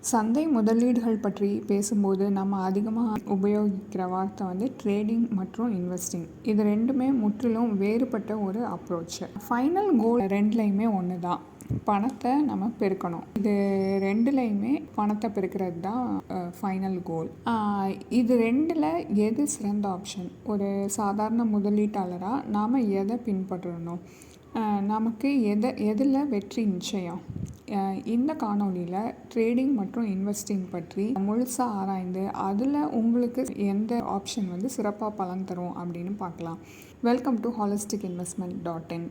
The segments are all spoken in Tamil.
சந்தை முதலீடுகள் பற்றி பேசும்போது நம்ம அதிகமாக உபயோகிக்கிற வார்த்தை வந்து ட்ரேடிங் மற்றும் இன்வெஸ்டிங். இது ரெண்டுமே முற்றிலும் வேறுபட்ட ஒரு அப்ரோச். ஃபைனல் கோல் ரெண்டுலையுமே ஒன்று தான், பணத்தை நம்ம பெருக்கணும். இது ரெண்டுலையுமே பணத்தை பெருக்கிறது தான் ஃபைனல் கோல். இது ரெண்டில் எது சிறந்த ஆப்ஷன்? ஒரு சாதாரண முதலீட்டாளராக நாம் எதை பின்பற்றணும்? நமக்கு எதில் வெற்றி நிச்சயம்? இந்த காணொலியில் ட்ரேடிங் மற்றும் இன்வெஸ்டிங் பற்றி முழுசாக ஆராய்ந்து அதில் உங்களுக்கு எந்த ஆப்ஷன் வந்து சிறப்பாக பலன் தரும் அப்படின்னு பார்க்கலாம். Welcome to holisticinvestment.in.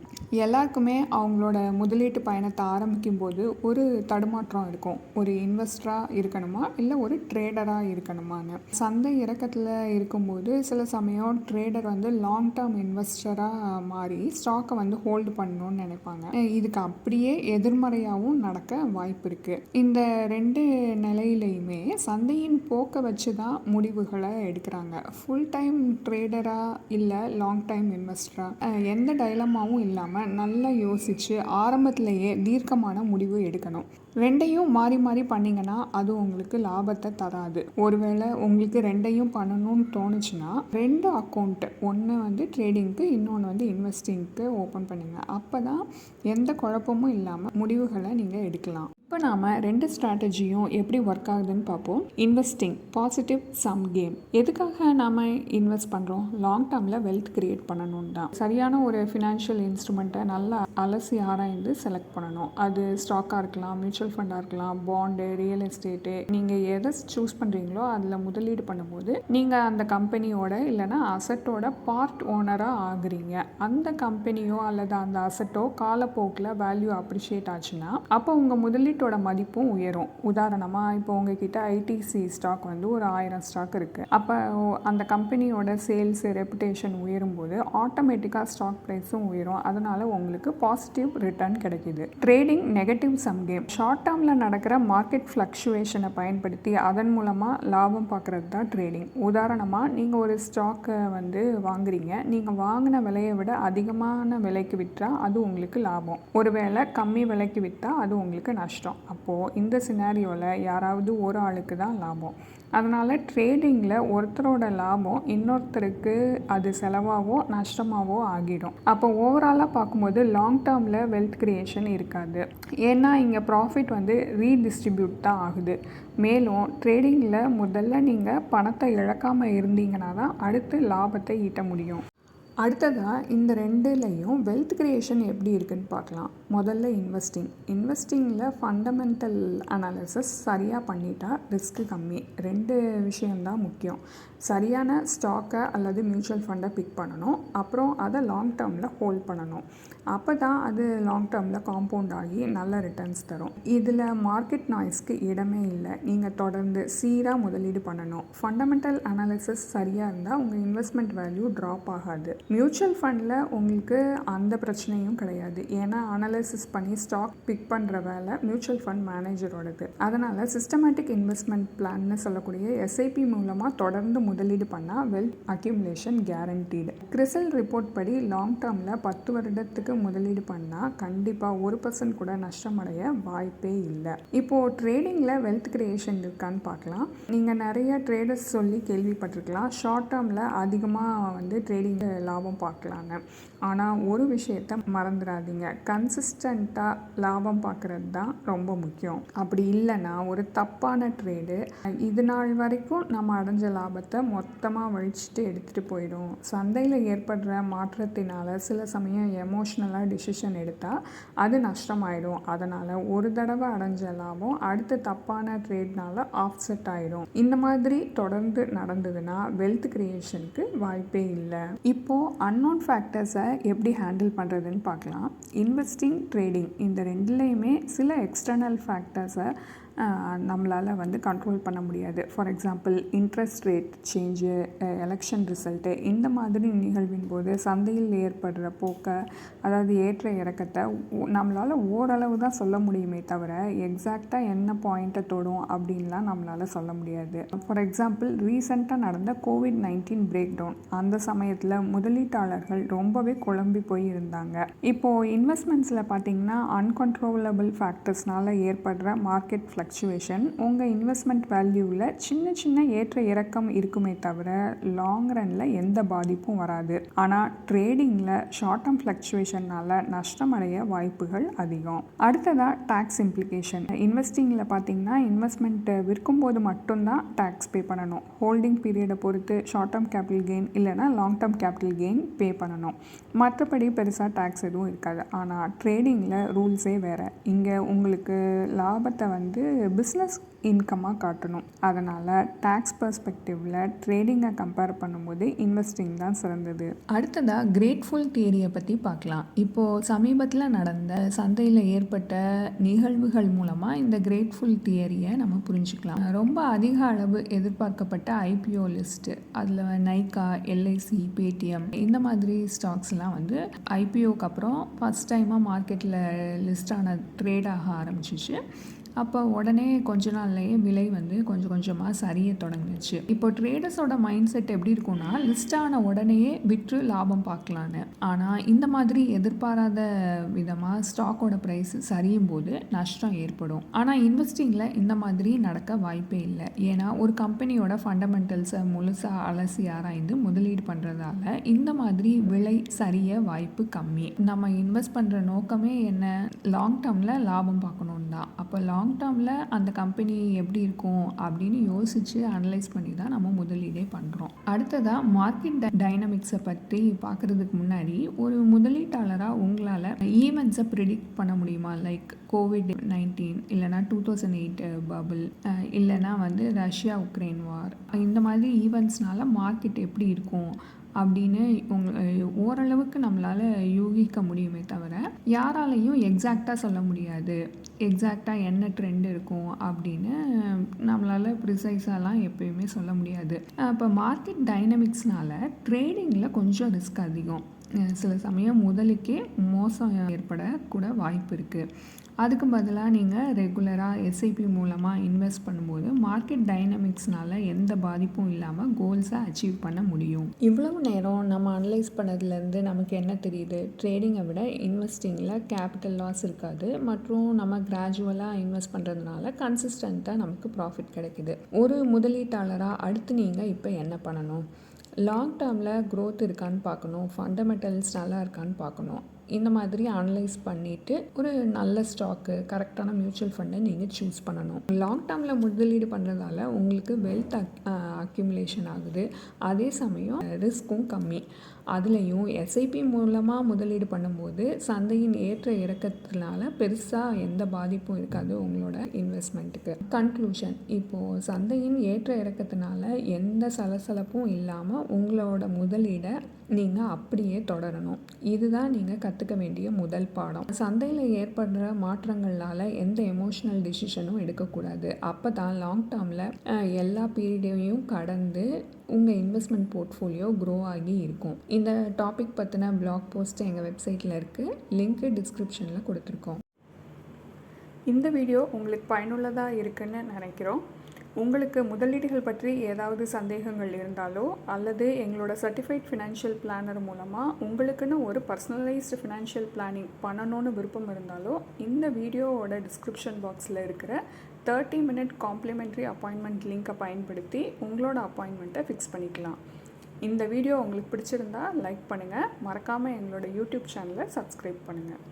எல்லாருக்குமே அவங்களோட முதலீட்டு பயணத்தை ஆரம்பிக்கும் போது ஒரு தடுமாற்றம் இருக்கும். ஒரு இன்வெஸ்டராக இருக்கணுமா இல்லை ஒரு ட்ரேடராக இருக்கணுமான்னு. சந்தை இறக்கத்தில் இருக்கும்போது சில சமயம் ட்ரேடர் வந்து லாங் டேர்ம் இன்வெஸ்டராக மாறி ஸ்டாக்கை வந்து ஹோல்டு பண்ணணும்னு நினைப்பாங்க. இதுக்கு அப்படியே எதிர்மறையாகவும் நடக்க வாய்ப்பு இருக்குது. இந்த ரெண்டு நிலையிலையுமே சந்தையின் போக்கை வச்சு தான் முடிவுகளை எடுக்கிறாங்க. ஃபுல் டைம் ட்ரேடராக இல்லை லாங் டைம் இன்வெஸ்டராக, எந்த டைலமாவும் இல்லாமல் நல்லா யோசித்து ஆரம்பத்திலேயே தீர்க்கமான முடிவு எடுக்கணும். ரெண்டையும் மாறி மாறி பண்ணிங்கன்னா அது உங்களுக்கு லாபத்தை தராது. ஒருவேளை உங்களுக்கு ரெண்டையும் பண்ணணும்னு தோணுச்சுன்னா 2 அக்கௌண்ட்டு, ஒன்று வந்து ட்ரேடிங்க்கு, இன்னொன்று வந்து இன்வெஸ்டிங்க்கு ஓப்பன் பண்ணுங்க. அப்போ தான் எந்த குழப்பமும் இல்லாமல் முடிவுகளை நீங்கள் எடுக்கலாம். இப்போ நாம் 2 ஸ்ட்ராட்டஜியும் எப்படி ஒர்க் ஆகுதுன்னு பார்ப்போம். Investing, positive sum game. எதுக்காக நாம் இன்வெஸ்ட் பண்ணுறோம்? லாங் டேர்மில் வெல்த் கிரியேட் பண்ணணும் தான். சரியான ஒரு ஃபினான்ஷியல் இன்ஸ்ட்ருமெண்ட்டை நல்லா அலசி ஆராய்ந்து செலக்ட் பண்ணணும். அது ஸ்டாக்காக இருக்கலாம், மியூச்சுவல் ஃபண்டாக இருக்கலாம், பாண்டு, ரியல் எஸ்டேட்டு. நீங்கள் எதை சூஸ் பண்ணுறீங்களோ அதில் முதலீடு பண்ணும்போது நீங்கள் அந்த கம்பெனியோட இல்லைனா அசட்டோட பார்ட் ஓனராக ஆகுறீங்க. அந்த கம்பெனியோ அல்லது அந்த அசட்டோ காலப்போக்கில் வேல்யூ அப்ரிஷியேட் ஆச்சுன்னா அப்போ உங்கள் முதலீட்டோட மதிப்பும் உயரும். உதாரணமாக இப்போ உங்ககிட்ட ஐடிசி ஸ்டாக் வந்து ஒரு 1000 ஸ்டாக் இருக்குது. அப்போ அந்த கம்பெனியோட சேல்ஸ் ரெப்புடேஷன் உயரும் போது ஆட்டோமேட்டிக்காக ஸ்டாக் ப்ரைஸும் உயரும். அதனால் உங்களுக்கு பாசிட்டிவ் ரிட்டர்ன் கிடைக்கிது. Trading, negative sum game. Short டேர்மில் நடக்கிற மார்க்கெட் ஃப்ளக்சுவேஷனை பயன்படுத்தி அதன் மூலமாக லாபம் பார்க்குறது தான் ட்ரேடிங். உதாரணமாக நீங்கள் ஒரு ஸ்டாக்கை வந்து வாங்குறீங்க. நீங்கள் வாங்கின விலையை விட அதிகமான விலைக்கு விற்றா அது உங்களுக்கு லாபம். ஒருவேளை கம்மி விலைக்கு விற்றா அது உங்களுக்கு நஷ்டம். அப்போது இந்த சினாரியோவில் யாராவது ஒரு ஆளுக்கு தான் லாபம். அதனால் ட்ரேடிங்கில் ஒருத்தரோட லாபம் இன்னொருத்தருக்கு அது செலவாகவோ நஷ்டமாகவோ ஆகிடும். அப்போ ஓவராலாக பார்க்கும்போது லாங் டேர்மில் வெல்த் கிரியேஷன் இருக்காது. ஏன்னா இங்கே ப்ராஃபிட் வந்து ரீடிஸ்ட்ரிபியூட் தான் ஆகுது. மேலும் ட்ரேடிங்கில் முதல்ல நீங்கள் பணத்தை இழக்காமல் இருந்தீங்கன்னா தான் அடுத்து லாபத்தை ஈட்ட முடியும். அடுத்ததாக இந்த ரெண்டுலேயும் வெல்த் கிரியேஷன் எப்படி இருக்குன்னு பார்க்கலாம். முதல்ல இன்வெஸ்டிங்கில் ஃபண்டமெண்டல் அனாலிசிஸ் சரியாக பண்ணிட்டா ரிஸ்க்கு கம்மி. 2 விஷயம்தான் முக்கியம். சரியான ஸ்டாக்கை அல்லது மியூச்சுவல் ஃபண்டை பிக் பண்ணணும். அப்புறம் அதை லாங் டேர்மில் ஹோல்ட் பண்ணணும். அப்போ தான் அது லாங் டேர்மில் காம்பவுண்ட் ஆகி நல்ல ரிட்டர்ன்ஸ் தரும். இதில் மார்க்கெட் நாய்ஸ்க்கு இடமே இல்லை. நீங்கள் தொடர்ந்து சீராக முதலீடு பண்ணணும். ஃபண்டமெண்டல் அனாலிசிஸ் சரியாக இருந்தால் உங்கள் இன்வெஸ்ட்மெண்ட் வேல்யூ ட்ராப் ஆகாது. மியூச்சுவல் ஃபண்டில் உங்களுக்கு அந்த பிரச்சனையும் கிடையாது. ஏன்னா அனாலிசிஸ் பண்ணி ஸ்டாக் பிக் பண்ணுற வேலை மியூச்சுவல் ஃபண்ட் மேனேஜரோடது. அதனால் சிஸ்டமேட்டிக் இன்வெஸ்ட்மெண்ட் பிளான்னு சொல்லக்கூடிய எஸ்ஐபி மூலமாக தொடர்ந்து முதலீடு பண்ணால் wealth accumulation guaranteed. Crisil report படி லாங் டேர்மில் 10 வருடத்துக்கு முதலீடு பண்ணால் கண்டிப்பாக 1% கூட நஷ்டமடைய வாய்ப்பே இல்லை. இப்போது ட்ரேடிங்கில் வெல்த் கிரியேஷன் இருக்கான்னு பார்க்கலாம். நீங்கள் நிறைய ட்ரேடர்ஸ் சொல்லி கேள்விப்பட்டிருக்கலாம், ஷார்ட் டேர்மில் அதிகமாக வந்து ட்ரேடிங்கில் லாபம் பார்க்கலான்னு. ஆனால் ஒரு விஷயத்தை மறந்துடாதீங்க, கன்சிஸ்டண்ட்டாக லாபம் பார்க்குறது தான் ரொம்ப முக்கியம். அப்படி இல்லைன்னா ஒரு தப்பான ட்ரேடு இது நாள் வரைக்கும் நம்ம அடைஞ்ச லாபத்தை மொத்தமாக வழிச்சிட்டு எடுத்துகிட்டு போயிடும். சந்தையில் ஏற்படுற மாற்றத்தினால சில சமயம் எமோஷ்னலாக டிசிஷன் எடுத்தால் அது நஷ்டமாயிடும். அதனால் ஒரு தடவை அடைஞ்ச லாபம் அடுத்த தப்பான ட்ரேட்னால ஆஃப்செட் ஆகிடும். இந்த மாதிரி தொடர்ந்து நடந்ததுன்னா வெல்த் கிரியேஷனுக்கு வாய்ப்பே இல்லை. இப்போது அன்னோன் ஃபேக்டர்ஸை எப்படி ஹேண்டில் பண்ணுறதுன்னு பார்க்கலாம். இன்வெஸ்டிங், ட்ரேடிங் இந்த ரெண்டுலேயுமே சில எக்ஸ்டர்னல் ஃபேக்டர்ஸை நம்மளால் வந்து கண்ட்ரோல் பண்ண முடியாது. For example interest rate change, election result, இந்த மாதிரி நிகழ்வின் போது சந்தையில் ஏற்படுற போக்கை, அதாவது ஏற்ற இறக்கத்தை நம்மளால் ஓரளவு தான் சொல்ல முடியுமே தவிர எக்ஸாக்டாக என்ன பாயிண்ட்டை தொடும் அப்படின்லாம் நம்மளால் சொல்ல முடியாது. ஃபார் எக்ஸாம்பிள் ரீசெண்டாக நடந்த COVID-19 பிரேக் டவுன், அந்த சமயத்தில் முதலீட்டாளர்கள் ரொம்பவே குழம்பி போய் இருந்தாங்க. இப்போது இன்வெஸ்ட்மெண்ட்ஸில் பார்த்திங்கன்னா அன்கண்ட்ரோலபிள் ஃபேக்டர்ஸ்னால் ஏற்படுற மார்க்கெட் ஃப்ளக்சுவேஷன் உங்கள் இன்வெஸ்ட்மெண்ட் வேல்யூவில் சின்ன சின்ன ஏற்ற இறக்கம் இருக்குமே தவிர லாங் ரனில் எந்த பாதிப்பும் வராது. ஆனால் ட்ரேடிங்கில் ஷார்ட் டேர்ம் ஃப்ளக்சுவேஷனால் நஷ்டமடைய வாய்ப்புகள் அதிகம். அடுத்ததாக டேக்ஸ் இம்ப்ளிகேஷன். இன்வெஸ்டிங்கில் பார்த்தீங்கன்னா இன்வெஸ்ட்மெண்ட்டு விற்கும்போது மட்டும்தான் டேக்ஸ் பே பண்ணணும். ஹோல்டிங் பீரியடை பொறுத்து ஷார்ட் டேர்ம் கேபிட்டல் கெயின் இல்லைனா லாங் டேர்ம் கேபிட்டல் கெயின் பே பண்ணணும். மற்றபடி பெருசாக டேக்ஸ் எதுவும் இருக்காது. ஆனால் ட்ரேடிங்கில் ரூல்ஸே வேறு. இங்கே உங்களுக்கு லாபத்தை பிஸ்னஸ் இன்கமாக காட்டணும். அதனால் டேக்ஸ் பர்ஸ்பெக்டிவில் ட்ரேடிங்கை கம்பேர் பண்ணும்போது இன்வெஸ்டிங் தான் சிறந்தது. அடுத்ததாக கிரேட்ஃபுல் தியரியை பற்றி பார்க்கலாம். இப்போது சமீபத்தில் நடந்த சந்தையில் ஏற்பட்ட நிகழ்வுகள் மூலமாக இந்த கிரேட்ஃபுல் தியரியை நம்ம புரிஞ்சுக்கலாம். ரொம்ப அதிக அளவு எதிர்பார்க்கப்பட்ட ஐபிஓ லிஸ்ட்டு, அதில் நைகா, எல்ஐசி, பேடிஎம் இந்த மாதிரி ஸ்டாக்ஸ்லாம் ஐபிஓக்கு அப்புறம் ஃபஸ்ட் டைமாக மார்க்கெட்டில் லிஸ்டான ட்ரேட் ஆக ஆரம்பிச்சிச்சு. அப்போ உடனே கொஞ்ச நாள்லேயே விலை கொஞ்சம் கொஞ்சமாக சரிய தொடங்கிச்சு. இப்போ ட்ரேடர்ஸோட மைண்ட் செட் எப்படி இருக்கும்னா, லிஸ்டான உடனேயே விற்று லாபம் பார்க்கலான்னு. ஆனால் இந்த மாதிரி எதிர்பாராத விதமாக ஸ்டாக்கோட ப்ரைஸ் சரியும் போது நஷ்டம் ஏற்படும். ஆனால் இன்வெஸ்டிங்கில் இந்த மாதிரி நடக்க வாய்ப்பே இல்லை. ஏன்னா ஒரு கம்பெனியோட ஃபண்டமெண்டல்ஸை முழுசாக அலசி ஆராய்ந்து முதலீடு பண்ணுறதால இந்த மாதிரி விலை சரிய வாய்ப்பு கம்மி. நம்ம இன்வெஸ்ட் பண்ணுற நோக்கமே என்ன? லாங் டேர்மில் லாபம் பார்க்கணும் தான். அப்போ லாங் டேர்மில் அந்த கம்பெனி எப்படி இருக்கும் அப்படின்னு யோசித்து அனலைஸ் பண்ணி தான் நம்ம முதலீடே பண்ணுறோம். அடுத்ததாக மார்க்கெட் டைனமிக்ஸை பற்றி பார்க்குறதுக்கு முன்னாடி ஒரு முதலீட்டாளராக உங்களால் ஈவெண்ட்ஸை ப்ரிடிக்ட் பண்ண முடியுமா? லைக் COVID-19 இல்லைனா 2008 பபிள், இல்லைனா ரஷ்யா உக்ரைன் வார், இந்த மாதிரி ஈவெண்ட்ஸ்னால மார்க்கெட் எப்படி இருக்கும் அப்படின்னு ஓரளவுக்கு நம்மளால் யூகிக்க முடியுமே தவிர யாராலையும் எக்ஸாக்டாக சொல்ல முடியாது. எக்ஸாக்டாக என்ன ட்ரெண்ட் இருக்கும் அப்படின்னு நம்மளால் ப்ரிசைஸாலாம் எப்பயுமே சொல்ல முடியாது. இப்போ மார்க்கெட் டைனமிக்ஸ்னால் ட்ரேடிங்கில் கொஞ்சம் ரிஸ்க் அதிகம். சில சமயம் முதலுக்கே மோசம் ஏற்படக்கூட வாய்ப்பு இருக்குது. அதுக்கு பதிலாக நீங்கள் ரெகுலராக எஸ்ஐபி மூலமாக இன்வெஸ்ட் பண்ணும்போது மார்க்கெட் டைனமிக்ஸ்னால் எந்த பாதிப்பும் இல்லாமல் கோல்ஸை அச்சீவ் பண்ண முடியும். இவ்வளவு நேரம் நம்ம அனலைஸ் பண்ணதுலேருந்து நமக்கு என்ன தெரியுது? ட்ரேடிங்கை விட இன்வெஸ்டிங்கில் கேபிட்டல் லாஸ் இருக்காது மற்றும் நம்ம கிராஜுவலாக இன்வெஸ்ட் பண்ணுறதுனால கன்சிஸ்டண்ட்டாக நமக்கு ப்ராஃபிட் கிடைக்குது. ஒரு முதலீட்டாளராக அடுத்து நீங்கள் இப்போ என்ன பண்ணணும்? லாங் டேர்மில் க்ரோத் இருக்கான்னு பார்க்கணும், ஃபண்டமெண்டல்ஸ் நல்லா இருக்கான்னு பார்க்கணும். இந்த மாதிரி அனலைஸ் பண்ணிவிட்டு ஒரு நல்ல ஸ்டாக்கு, கரெக்டான மியூச்சுவல் ஃபண்டை நீங்கள் சூஸ் பண்ணணும். லாங் டேர்மில் முதலீடு பண்ணுறதால உங்களுக்கு வெல்த் அக்யூமுலேஷன் ஆகுது. அதே சமயம் ரிஸ்க்கும் கம்மி. அதுலேயும் எஸ்ஐபி மூலமாக முதலீடு பண்ணும்போது சந்தையின் ஏற்ற இறக்கத்தினால பெருசாக எந்த பாதிப்பும் இருக்காது உங்களோட இன்வெஸ்ட்மெண்ட்டுக்கு. கன்க்ளூஷன். இப்போது சந்தையின் ஏற்ற இறக்கத்தினால எந்த சலசலப்பும் இல்லாமல் உங்களோட முதலீடை நீங்கள் அப்படியே தொடரணும். இதுதான் நீங்கள் கற்றுக்க வேண்டிய முதல் பாடம். சந்தையில் ஏற்படுற மாற்றங்களால் எந்த எமோஷ்னல் டிசிஷனும் எடுக்கக்கூடாது. அப்போ தான் லாங் டேர்மில் எல்லா பீரியடையும் கடந்து உங்கள் இன்வெஸ்ட்மெண்ட் போர்ட்ஃபோலியோ க்ரோ ஆகி இருக்கும். இந்த டாபிக் பற்றின பிளாக் போஸ்ட் எங்கள் வெப்சைட்டில் இருக்குது. லிங்க்கு டிஸ்கிரிப்ஷனில் கொடுத்துருக்கோம். இந்த வீடியோ உங்களுக்கு பயனுள்ளதாக இருக்குன்னு நினைக்கிறோம். உங்களுக்கு முதலீடுகள் பற்றி ஏதாவது சந்தேகங்கள் இருந்தாலோ அல்லது எங்களோட சர்டிஃபைட் ஃபினான்ஷியல் பிளானர் மூலமாக உங்களுக்குன்னு ஒரு பர்சனலைஸ்டு ஃபினான்ஷியல் பிளானிங் பண்ணணும்னு விருப்பம் இருந்தாலோ இந்த வீடியோவோட டிஸ்கிரிப்ஷன் பாக்ஸில் இருக்கிற 30 minute காம்ப்ளிமெண்ட்ரி அப்பாயின்மெண்ட் லிங்க்கை பயன்படுத்தி உங்களோட அப்பாயின்மெண்ட்டை ஃபிக்ஸ் பண்ணிக்கலாம். இந்த வீடியோ உங்களுக்கு பிடிச்சிருந்தா லைக் பண்ணுங்கள். மறக்காமல் எங்களோட யூடியூப் சேனலை சப்ஸ்கிரைப் பண்ணுங்கள்.